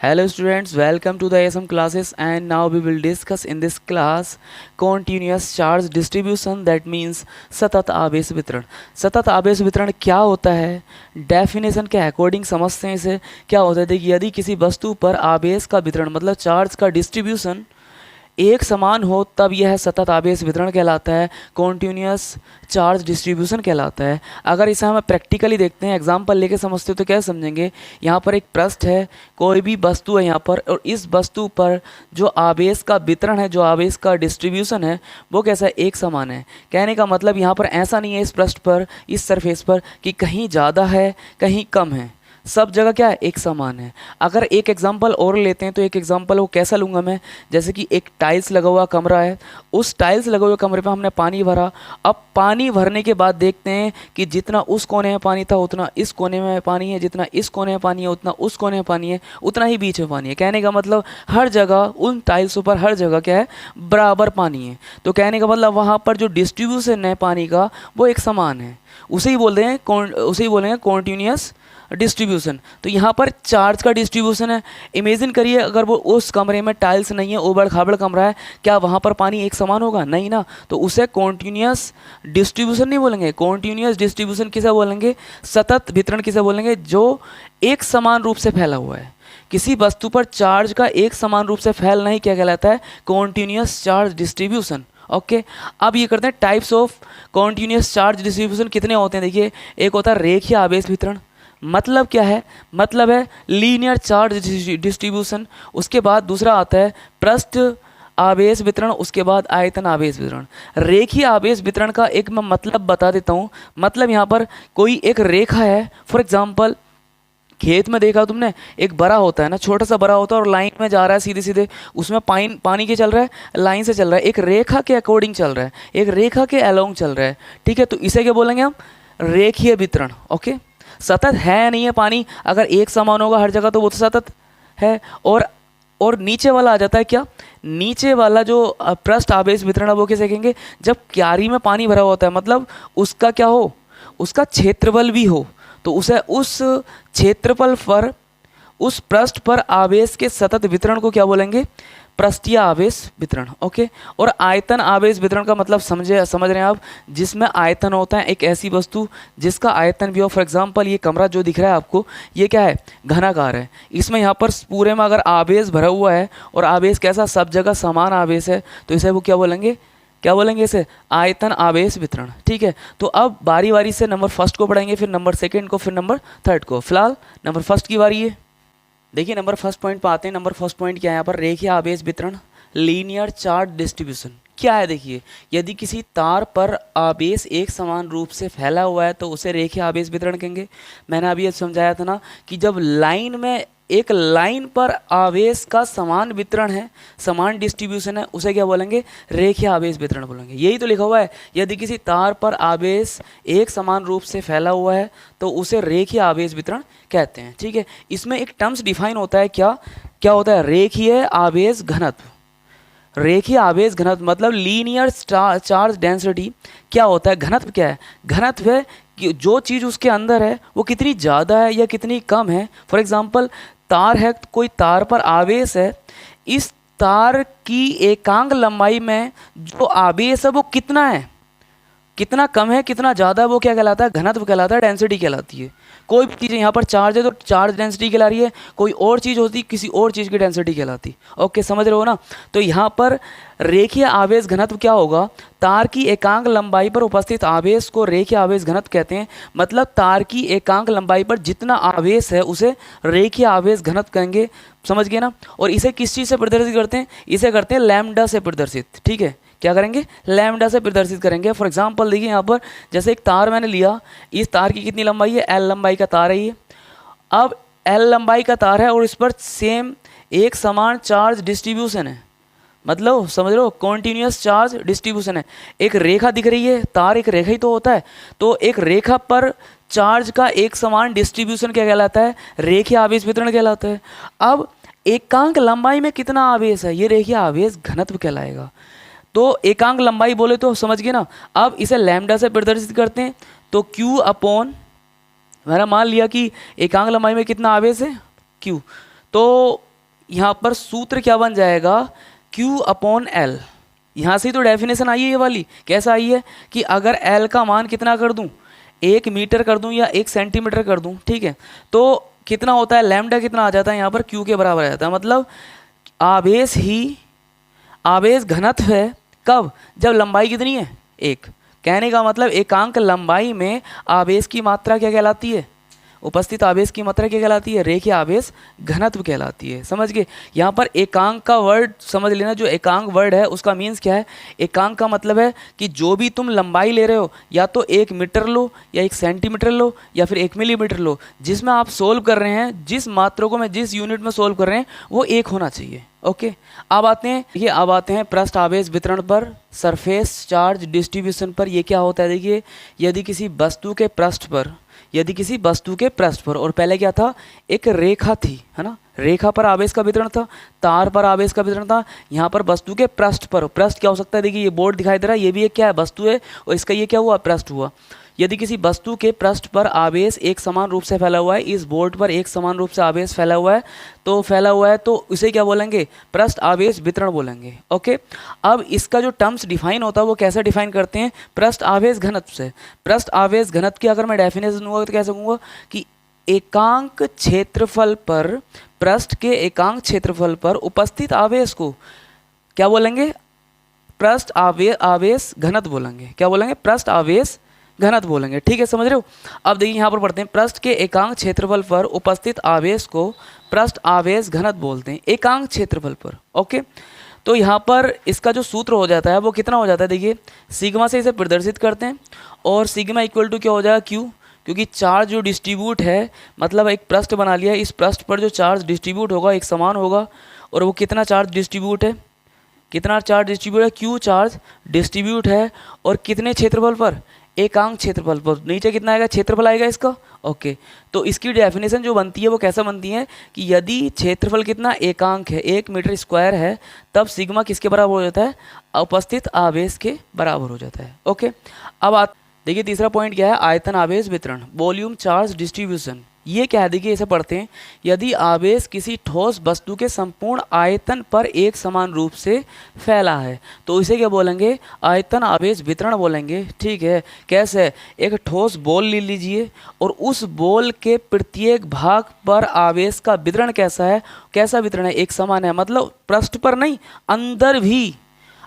Hello students, welcome to the ASM classes, and now we will discuss in this class continuous charge distribution, that means सतत आवेश वितरण। सतत आवेश वितरण क्या होता है, डेफिनेशन के अकॉर्डिंग समझते हैं इसे। क्या होता है, देखिए, यदि किसी वस्तु पर आवेश का वितरण मतलब चार्ज का डिस्ट्रीब्यूशन एक समान हो तब यह सतत आवेश वितरण कहलाता है, कॉन्टिन्यूस चार्ज डिस्ट्रीब्यूशन कहलाता है। अगर इसे हम प्रैक्टिकली देखते हैं, एग्जांपल लेके समझते हो तो क्या समझेंगे। यहाँ पर एक पृष्ठ है, कोई भी वस्तु है यहाँ पर, और इस वस्तु पर जो आवेश का वितरण है, जो आवेश का डिस्ट्रीब्यूशन है, वो कैसा है, एक समान है। कहने का मतलब यहाँ पर ऐसा नहीं है इस पृष्ठ पर, इस सरफेस पर, कि कहीं ज़्यादा है कहीं कम है, सब जगह क्या है, एक समान है। अगर एक एग्जांपल और लेते हैं तो एक एग्जांपल वो कैसा लूँगा मैं, जैसे कि एक टाइल्स लगा हुआ कमरा है, उस टाइल्स लगे हुए कमरे पे हमने पानी भरा। अब पानी भरने के बाद देखते हैं कि जितना उस कोने में पानी था उतना इस कोने में पानी है, जितना इस कोने में पानी है उतना उस कोने में पानी है, उतना ही बीच में पानी है। कहने का मतलब हर जगह उन टाइल्सों पर हर जगह क्या है, बराबर पानी है। तो कहने का मतलब वहाँ पर जो डिस्ट्रीब्यूशन है पानी का वो एक समान है, उसे ही बोलते हैं उसे ही बोलेंगे कॉन्टिन्यूस डिस्ट्रीब्यूशन। तो यहाँ पर चार्ज का डिस्ट्रीब्यूशन है। इमेजिन करिए अगर वो उस कमरे में टाइल्स नहीं है, उबड़ खाबड़ कमरा है, क्या वहाँ पर पानी एक समान होगा? नहीं ना। तो उसे कॉन्टिन्यूस डिस्ट्रीब्यूशन नहीं बोलेंगे। कॉन्टिन्यूस डिस्ट्रीब्यूशन किसे बोलेंगे? सतत वितरण किसे बोलेंगे? जो एक समान रूप से फैला हुआ है। किसी वस्तु पर चार्ज का एक समान रूप से फैलना ही क्या कहलाता है? Continuous charge distribution. ओके, अब ये करते हैं types of continuous charge distribution कितने होते हैं। देखिए, एक होता है रेखीय आवेश वितरण, मतलब क्या है, मतलब है लीनियर चार्ज डिस्ट्रीब्यूशन। उसके बाद दूसरा आता है पृष्ठ आवेश वितरण, उसके बाद आयतन आवेश वितरण। रेखीय आवेश वितरण का एक मैं मतलब बता देता हूँ। मतलब यहाँ पर कोई एक रेखा है, फॉर एग्जांपल खेत में देखा तुमने, एक बड़ा होता है ना, छोटा सा बड़ा होता है और लाइन में जा रहा है सीधे सीधे, उसमें पानी के चल रहा है, लाइन से चल रहा है, एक रेखा के अकॉर्डिंग चल रहा है, एक रेखा के अलोंग चल रहा है। ठीक है, तो इसे क्या बोलेंगे हम? रेखीय वितरण। ओके, सतत है नहीं है पानी, अगर एक समान होगा हर जगह तो वो तो सतत है। और नीचे वाला आ जाता है क्या, नीचे वाला जो पृष्ठ आवेश वितरण है वो कैसे कहेंगे? जब क्यारी में पानी भरा होता है, मतलब उसका क्या हो, उसका क्षेत्रफल भी हो, तो उसे उस क्षेत्रफल पर, उस पृष्ठ पर आवेश के सतत वितरण को क्या बोलेंगे? पृष्ठीय आवेश वितरण। ओके, और आयतन आवेश वितरण का मतलब समझ रहे हैं आप, जिसमें आयतन होता है, एक ऐसी वस्तु जिसका आयतन भी हो। फॉर एग्जांपल ये कमरा जो दिख रहा है आपको, ये क्या है? घनाकार है। इसमें यहाँ पर पूरे में अगर आवेश भरा हुआ है और आवेश कैसा, सब जगह समान आवेश है, तो इसे वो क्या बोलेंगे? क्या बोलेंगे इसे? आयतन आवेश वितरण। ठीक है, तो अब बारी बारी से नंबर फर्स्ट को पढ़ाएंगे, फिर नंबर सेकंड को, फिर नंबर थर्ड को। फिलहाल नंबर फर्स्ट की बारी है। देखिए, नंबर फर्स्ट पॉइंट पर आते हैं। नंबर फर्स्ट पॉइंट क्या है यहाँ पर? रेखीय आवेश वितरण, लीनियर चार्ज डिस्ट्रीब्यूशन। क्या है देखिए, यदि किसी तार पर आवेश एक समान रूप से फैला हुआ है तो उसे रेखीय आवेश वितरण कहेंगे। मैंने अभी ये समझाया था ना कि जब लाइन में, एक लाइन पर आवेश का समान वितरण है, समान डिस्ट्रीब्यूशन है, उसे क्या बोलेंगे? रेखीय आवेश वितरण बोलेंगे। यही तो लिखा हुआ है, यदि किसी तार पर आवेश एक समान रूप से फैला हुआ है तो उसे रेखीय आवेश वितरण कहते हैं। ठीक है, इसमें एक टर्म्स डिफाइन होता है, क्या क्या होता है? रेखीय आवेश घनत्व। रेखीय आवेश घनत्व मतलब लीनियर चार्ज डेंसिटी। क्या होता है? घनत्व क्या है? घनत्व है कि जो चीज़ उसके अंदर है वो कितनी ज़्यादा है या कितनी कम है। फॉर एग्जांपल तार है, कोई तार पर आवेश है, इस तार की एकांक लंबाई में जो आवेश है वो कितना है, कितना कम है, कितना ज़्यादा है, वो क्या कहलाता है? घनत्व कहलाता है, डेंसिटी कहलाती है। कोई भी चीज़ यहाँ पर चार्ज है तो चार्ज डेंसिटी कहला रही है, कोई और चीज़ होती किसी और चीज़ की डेंसिटी कहलाती। ओके, समझ रहे हो ना? तो यहाँ पर रेखीय आवेश घनत्व क्या होगा? तार की एकांक लंबाई पर उपस्थित आवेश को रेखीय आवेश घनत्व कहते हैं। मतलब तार की एकांक लंबाई पर जितना आवेश है उसे रेखीय आवेश घनत्व कहेंगे। समझ गए ना? और इसे किस चीज़ से प्रदर्शित करते हैं? इसे करते हैं लैम्डा से प्रदर्शित। ठीक है, क्या करेंगे? लैम्डा से प्रदर्शित करेंगे। फॉर एग्जांपल देखिए, यहाँ पर जैसे एक तार मैंने लिया, इस तार की कितनी लंबाई है? एल लंबाई का तार है ये। अब एल लंबाई का तार है और इस पर सेम एक समान चार्ज डिस्ट्रीब्यूशन है, मतलब समझ लो कॉन्टिन्यूस चार्ज डिस्ट्रीब्यूशन है। एक रेखा दिख रही है, तार एक रेखा ही तो होता है, तो एक रेखा पर चार्ज का एक समान डिस्ट्रीब्यूशन क्या कहलाता है? रेखीय आवेश वितरण कहलाता है। अब एकांक लंबाई में कितना आवेश है, ये रेखीय आवेश घनत्व कहलाएगा। तो एकांक लंबाई बोले तो समझ गए ना? अब इसे लैम्डा से प्रदर्शित करते हैं, तो Q अपॉन, मैंने मान लिया कि एकांक लंबाई में कितना आवेश है? Q। तो यहाँ पर सूत्र क्या बन जाएगा, Q/L। यहाँ से ही तो डेफिनेशन आई है ये वाली। कैसा आई है कि अगर L का मान कितना कर दूँ, 1 मीटर कर दूँ या 1 सेंटीमीटर कर दूँ, ठीक है, तो कितना होता है, लैम्डा कितना आ जाता है यहाँ पर, Q के बराबर आ जाता है। मतलब आवेश ही आवेश घनत्व है, कब, जब लंबाई कितनी है, 1। कहने का मतलब एकांक लंबाई में आवेश की मात्रा क्या कहलाती है, उपस्थित आवेश की मात्रा क्या कहलाती है, रेखीय आवेश घनत्व कहलाती है। समझ गए। यहाँ पर एकांक का वर्ड समझ लेना, जो एकांक वर्ड है उसका मीन्स क्या है। एकांक का मतलब है कि जो भी तुम लंबाई ले रहे हो, या तो 1 मीटर लो या 1 सेंटीमीटर लो या फिर 1 मिलीमीटर लो, जिसमें आप सोल्व कर रहे हैं, जिस मात्रकों में जिस यूनिट में सोल्व कर रहे हैं वो 1 होना चाहिए। ओके, अब आते हैं पृष्ठ आवेश वितरण पर, सरफेस चार्ज डिस्ट्रीब्यूशन पर। ये क्या होता है, देखिए, यदि किसी वस्तु के पृष्ठ पर, और पहले क्या था, एक रेखा थी, है ना, रेखा पर आवेश का वितरण था, तार पर आवेश का वितरण था। यहाँ पर वस्तु के पृष्ठ पर, पृष्ठ क्या हो सकता है, देखिए ये बोर्ड दिखाई दे रहा है, ये भी एक क्या है, वस्तु है, और इसका ये क्या हुआ, पृष्ठ हुआ। यदि किसी वस्तु के पृष्ठ पर आवेश एक समान रूप से फैला हुआ है, इस बोर्ड पर एक समान रूप से आवेश फैला हुआ है, तो इसे क्या बोलेंगे, पृष्ठ आवेश वितरण बोलेंगे। ओके, अब इसका जो टर्म्स डिफाइन होता है वो कैसे डिफाइन करते हैं, पृष्ठ आवेश घनत्व से। पृष्ठ आवेश घनत्व की अगर मैं डेफिनेशन दूंगा तो कैसे कहूँगा कि एकांक क्षेत्रफल पर, पृष्ठ के एकांक क्षेत्रफल पर उपस्थित आवेश को क्या बोलेंगे, पृष्ठ आवेश घनत्व बोलेंगे। क्या बोलेंगे, पृष्ठ आवेश घनत्व बोलेंगे। ठीक है, समझ रहे हो। अब देखिए यहाँ पर पढ़ते हैं, पृष्ठ के एकांक क्षेत्रफल पर उपस्थित आवेश को पृष्ठ आवेश घनत्व बोलते हैं, एकांक क्षेत्रफल पर। ओके, तो यहाँ पर इसका जो सूत्र हो जाता है वो कितना हो जाता है, देखिए सिग्मा से इसे प्रदर्शित करते हैं, और सिग्मा इक्वल टू क्या हो जाएगा, क्यू, क्योंकि चार्ज जो डिस्ट्रीब्यूट है, मतलब एक पृष्ठ बना लिया, इस पृष्ठ पर जो चार्ज डिस्ट्रीब्यूट होगा एक समान होगा, और वो कितना चार्ज डिस्ट्रीब्यूट है, क्यू चार्ज डिस्ट्रीब्यूट है, और कितने क्षेत्रफल पर, एकांक क्षेत्रफल पर। नीचे कितना आएगा, क्षेत्रफल आएगा इसका। ओके, तो इसकी डेफिनेशन जो बनती है वो कैसा बनती है कि यदि क्षेत्रफल कितना, एकांक है, 1 मीटर स्क्वायर है, तब सिग्मा किसके बराबर हो जाता है, उपस्थित आवेश के बराबर हो जाता है। ओके, अब देखिए तीसरा पॉइंट क्या है, आयतन आवेश वितरण, वॉल्यूम चार्ज डिस्ट्रीब्यूशन। ये क्या है, देखिए इसे पढ़ते हैं, यदि आवेश किसी ठोस वस्तु के संपूर्ण आयतन पर एक समान रूप से फैला है तो इसे क्या बोलेंगे, आयतन आवेश वितरण बोलेंगे। ठीक है, कैसे, एक ठोस बॉल ले लीजिए और उस बॉल के प्रत्येक भाग पर आवेश का वितरण कैसा है, कैसा वितरण है, एक समान है। मतलब पृष्ठ पर नहीं, अंदर भी,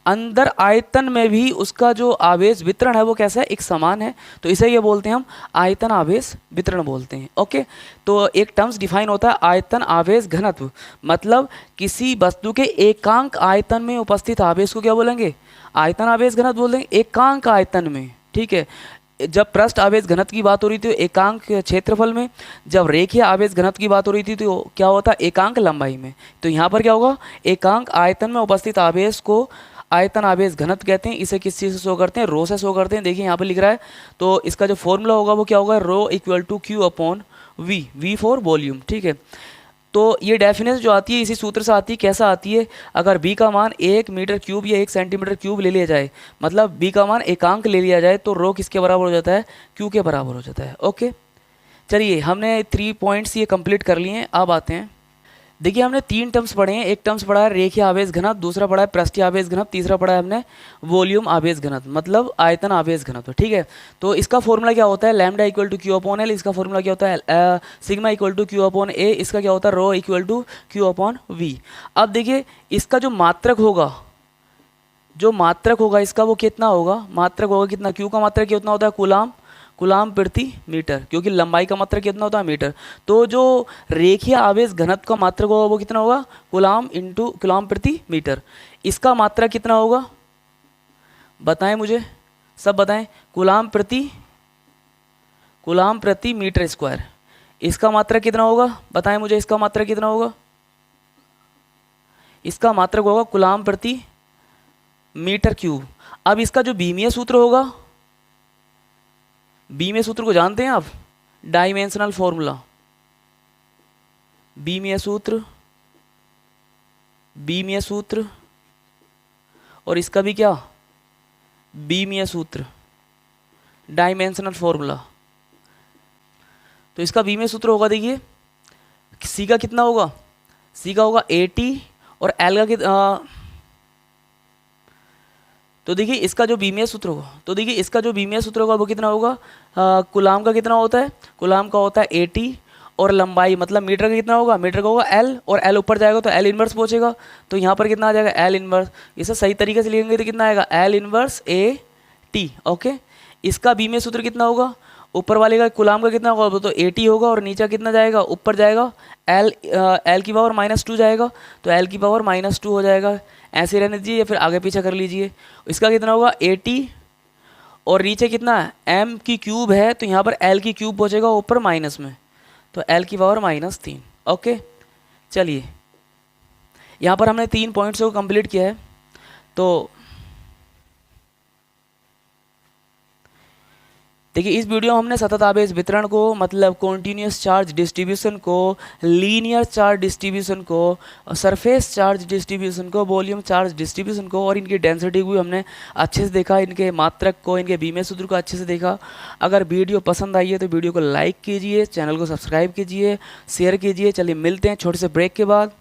अंदर आयतन में भी उसका जो आवेश वितरण है वो कैसा है, एक समान है। तो इसे ये बोलते हैं हम आयतन आवेश वितरण बोलते हैं। ओके, तो एक टर्म्स डिफाइन होता है आयतन आवेश घनत्व, मतलब किसी वस्तु के एकांक आयतन में उपस्थित आवेश को क्या बोलेंगे, आयतन आवेश घनत्व बोलेंगे, एकांक आयतन में। ठीक है, जब पृष्ठ आवेश घनत्व की बात हो रही थी तो एकांक क्षेत्रफल में, जब रेखीय आवेश घनत्व की बात हो रही थी तो क्या होता, एकांक लंबाई में। तो यहाँ पर क्या होगा, एकांक आयतन में उपस्थित आवेश को आयतन आवेश घनत्व कहते हैं। इसे किस चीज़ से शो करते हैं, रो से शो करते हैं। देखिए यहाँ पर लिख रहा है, तो इसका जो फॉर्मूला होगा वो क्या होगा, rho equal to Q/V, V for volume. ठीक है, तो ये डेफिनेशन जो आती है इसी सूत्र से आती है। कैसा आती है, अगर B का मान 1 मीटर क्यूब या 1 सेंटीमीटर क्यूब ले लिया जाए, मतलब B का मान एकांक ले लिया जाए, तो रो किसके बराबर हो जाता है, Q के बराबर हो जाता है। ओके, चलिए हमने 3 पॉइंट्स ये कंप्लीट कर लिए हैं। अब आते हैं, देखिए हमने 3 टर्म्स पढ़े हैं। एक टर्म्स पढ़ा है रेखीय आवेश घनत्व, दूसरा पढ़ा है पृष्ठीय आवेश घनत्व, तीसरा पढ़ा है हमने वॉल्यूम आवेश घनत्व, मतलब आयतन आवेश घनत्व। ठीक है, तो इसका फॉर्मूला क्या होता है, लैम्डा इक्वल टू Q/L। इसका फॉर्मूला क्या होता है, सिग्मा इक्वल टू Q/A। इसका क्या होता है, रो इक्वल टू Q/V। अब देखिए इसका जो मात्रक होगा इसका वो कितना होगा, मात्रक होगा कितना, Q का मात्रक कितना होता है, कूलाम प्रति मीटर, क्योंकि लंबाई का मात्रक कितना होता है, मीटर। तो जो रेखीय आवेश घनत्व का मात्रक होगा वो कितना होगा, कूलाम प्रति मीटर। इसका मात्रक कितना होगा, बताएं मुझे, सब बताएं, कूलाम प्रति मीटर स्क्वायर। इसका मात्रक कितना होगा, बताएं मुझे, इसका मात्रक कितना होगा, इसका मात्रक होगा कूलाम प्रति मीटर क्यूब। अब इसका जो बीमीय सूत्र होगा, बीमीय सूत्र को जानते हैं आप, डायमेंशनल फॉर्मूला, बीमीय सूत्र और इसका भी क्या, बीमीय सूत्र, डायमेंशनल फॉर्मूला। तो इसका बीमीय सूत्र होगा, देखिए सी का कितना होगा, सी का होगा 80 और एल का तो देखिए इसका जो बीमीय सूत्र होगा, तो देखिए इसका जो बीमीय सूत्र होगा वो कितना होगा, कूलाम का कितना होता है, कूलाम का होता है 80 और लंबाई मतलब मीटर का कितना होगा, मीटर का होगा एल और एल ऊपर जाएगा तो एल इनवर्स पहुंचेगा। तो यहाँ पर कितना आ जाएगा एल इनवर्स, इसे सही तरीके से लिखेंगे तो कितना आएगा L inverse A T. Okay, इसका बीमीय सूत्र कितना होगा, ऊपर वाले का कूलाम का कितना होगा तो 80 होगा और नीचे कितना जाएगा ऊपर जाएगा एल की पावर -2 जाएगा तो एल की पावर -2 हो जाएगा। ऐसे रहने दीजिए या फिर आगे पीछे कर लीजिए। इसका कितना होगा 80 और नीचे कितना है एम की क्यूब है तो यहाँ पर एल की क्यूब पहुँचेगा ऊपर माइनस में तो एल की पावर -3। ओके, चलिए यहाँ पर हमने 3 पॉइंट्स को कंप्लीट किया है। तो देखिए इस वीडियो में हमने सतत आवेश वितरण को मतलब कॉन्टीन्यूस चार्ज डिस्ट्रीब्यूशन को, लीनियर चार्ज डिस्ट्रीब्यूशन को, सरफेस चार्ज डिस्ट्रीब्यूशन को, वॉल्यूम चार्ज डिस्ट्रीब्यूशन को और इनकी डेंसिटी को भी हमने अच्छे से देखा, इनके मात्रक को, इनके बीमीय सूत्र को अच्छे से देखा। अगर वीडियो पसंद आई है तो वीडियो को लाइक कीजिए, चैनल को सब्सक्राइब कीजिए, शेयर कीजिए। चलिए मिलते हैं छोटे से ब्रेक के बाद।